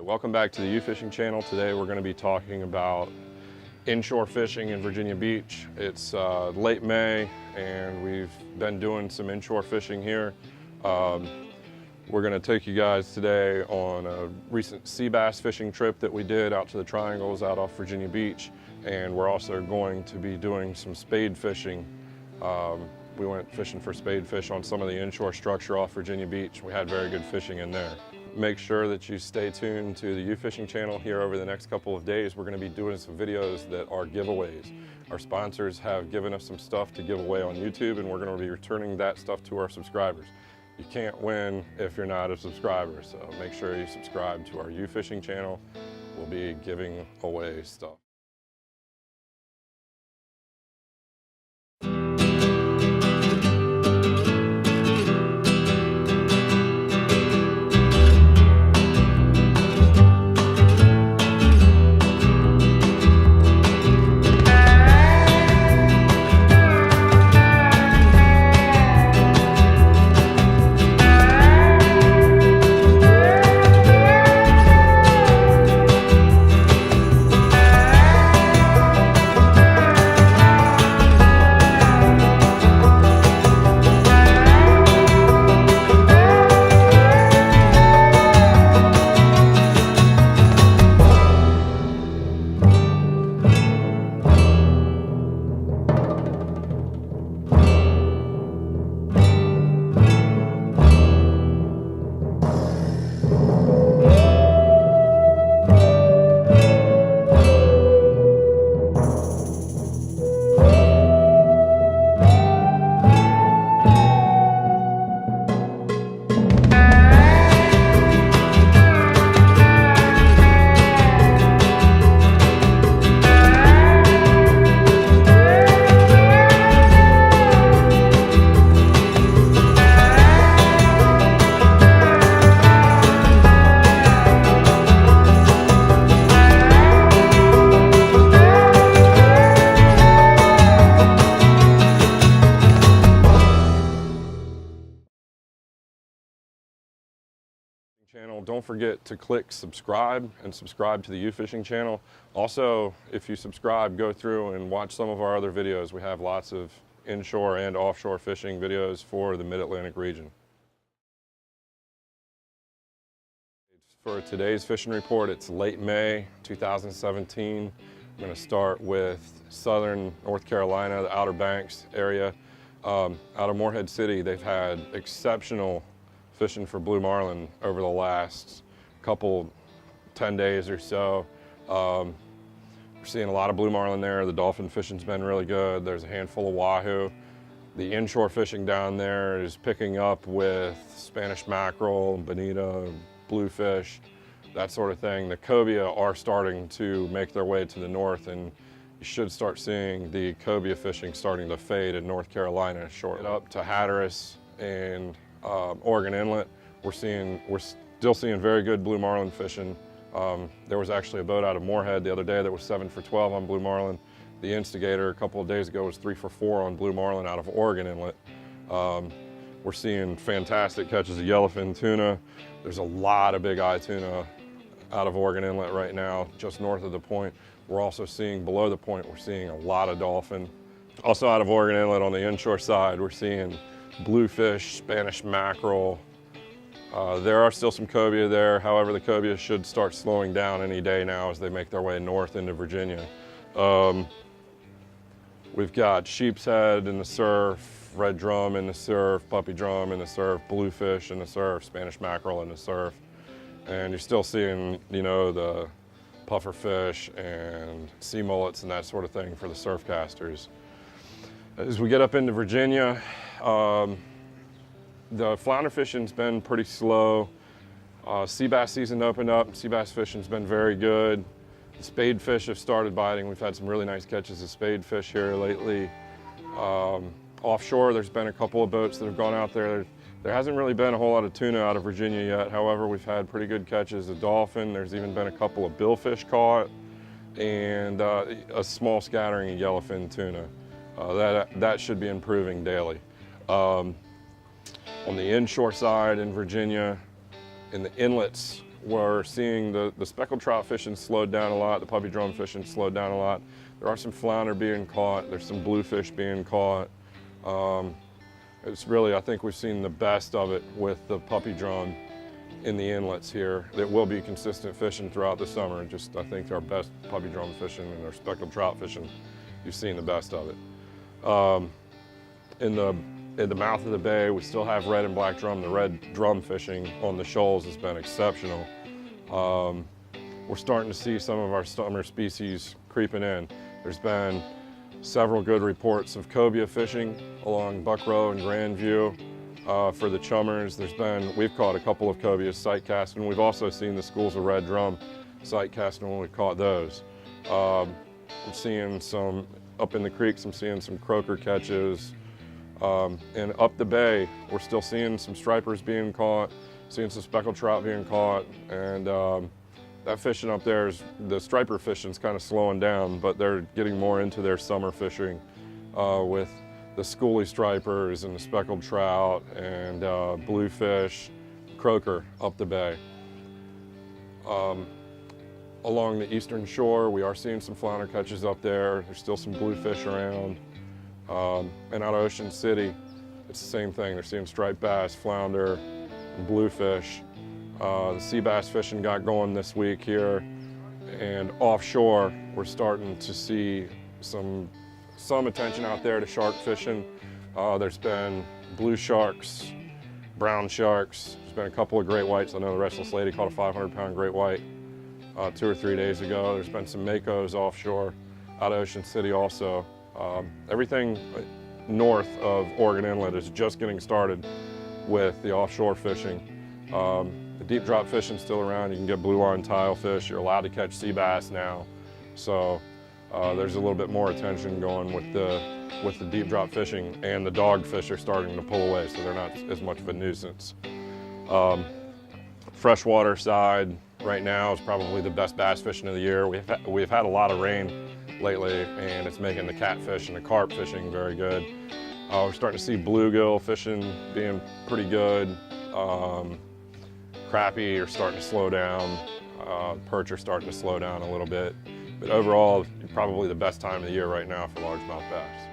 Welcome back to the U Fishing channel. Today we're going to be talking about inshore fishing in Virginia Beach. It's late May and we've been doing some inshore fishing here. We're going to take you guys today on a recent sea bass fishing trip that we did out to the Triangles out off Virginia Beach, and we're also going to be doing some spade fishing. We went fishing for spade fish on some of the inshore structure off Virginia Beach. We had very good fishing in there. Make sure that you stay tuned to the U Fishing channel here over the next couple of days. We're going to be doing some videos that are giveaways. Our sponsors have given us some stuff to give away on YouTube, and we're going to be returning that stuff to our subscribers. You can't win if you're not a subscriber, so make sure you subscribe to our U Fishing channel. We'll be giving away stuff. Channel. Don't forget to click subscribe and subscribe to the U Fishing channel. Also, if you subscribe, go through and watch some of our other videos. We have lots of inshore and offshore fishing videos for the Mid-Atlantic region. For today's fishing report, it's late May 2017. I'm going to start with southern North Carolina, the Outer Banks area. Out of Morehead City, they've had exceptional fishing for blue marlin over the last couple 10 days or so. We're seeing a lot of blue marlin there. The dolphin fishing's been really good. There's a handful of wahoo. The inshore fishing down there is picking up with Spanish mackerel, bonita, bluefish, that sort of thing. The cobia are starting to make their way to the north, and you should start seeing the cobia fishing starting to fade in North Carolina shortly. Up to Hatteras and Oregon Inlet, we're still seeing very good blue marlin fishing. There was actually a boat out of Morehead the other day that was 7 for 12 on blue marlin. The Instigator a couple of days ago was 3 for 4 on blue marlin out of Oregon Inlet. We're seeing fantastic catches of yellowfin tuna. There's a lot of big eye tuna out of Oregon Inlet right now, just north of the point. We're also seeing below the point, we're seeing a lot of dolphin. Also out of Oregon Inlet on the inshore side, we're seeing bluefish, Spanish mackerel. There are still some cobia there. However, the cobia should start slowing down any day now as they make their way north into Virginia. We've got sheep's head in the surf, red drum in the surf, puppy drum in the surf, bluefish in the surf, Spanish mackerel in the surf. And you're still seeing, you know, the puffer fish and sea mullets and that sort of thing for the surf casters. As we get up into Virginia, the flounder fishing's been pretty slow. Sea bass season opened up. Sea bass fishing's been very good. The spade fish have started biting. We've had some really nice catches of spade fish here lately. Offshore, there's been a couple of boats that have gone out there. There hasn't really been a whole lot of tuna out of Virginia yet. However, we've had pretty good catches of dolphin. There's even been a couple of billfish caught and a small scattering of yellowfin tuna. That should be improving daily. On the inshore side in Virginia, in the inlets, we're seeing the speckled trout fishing slowed down a lot, the puppy drum fishing slowed down a lot. There are some flounder being caught, there's some bluefish being caught. It's really, I think we've seen the best of it with the puppy drum in the inlets here. It will be consistent fishing throughout the summer. I think our best puppy drum fishing and our speckled trout fishing, you've seen the best of it. In the mouth of the bay, we still have red and black drum. The red drum fishing on the shoals has been exceptional. We're starting to see some of our summer species creeping in. There's been several good reports of cobia fishing along Buck Row and Grandview for the chummers. We've caught a couple of cobias sight casting. We've also seen the schools of red drum sight casting when we caught those. I'm seeing some, up in the creeks, I'm seeing some croaker catches. And up the bay, we're still seeing some stripers being caught, seeing some speckled trout being caught, and that fishing up there, the striper fishing's kind of slowing down, but they're getting more into their summer fishing with the schoolie stripers and the speckled trout and bluefish, croaker up the bay. Along the eastern shore, we are seeing some flounder catches up there. There's still some bluefish around. And out of Ocean City, it's the same thing. They're seeing striped bass, flounder, and bluefish. The sea bass fishing got going this week here, and offshore we're starting to see some attention out there to shark fishing. There's been blue sharks, brown sharks. There's been a couple of great whites. I know the Restless Lady caught a 500-pound great white 2 or 3 days ago. There's been some makos offshore out of Ocean City also. Everything north of Oregon Inlet is just getting started with the offshore fishing. The deep drop fishing is still around. You can get blue line tile fish. You're allowed to catch sea bass now. So there's a little bit more attention going with the deep drop fishing, and the dog fish are starting to pull away, so they're not as much of a nuisance. Freshwater side right now is probably the best bass fishing of the year. We've had a lot of rain lately, and it's making the catfish and the carp fishing very good. We're starting to see bluegill fishing being pretty good. Crappie are starting to slow down. Perch are starting to slow down a little bit. But overall, probably the best time of the year right now for largemouth bass.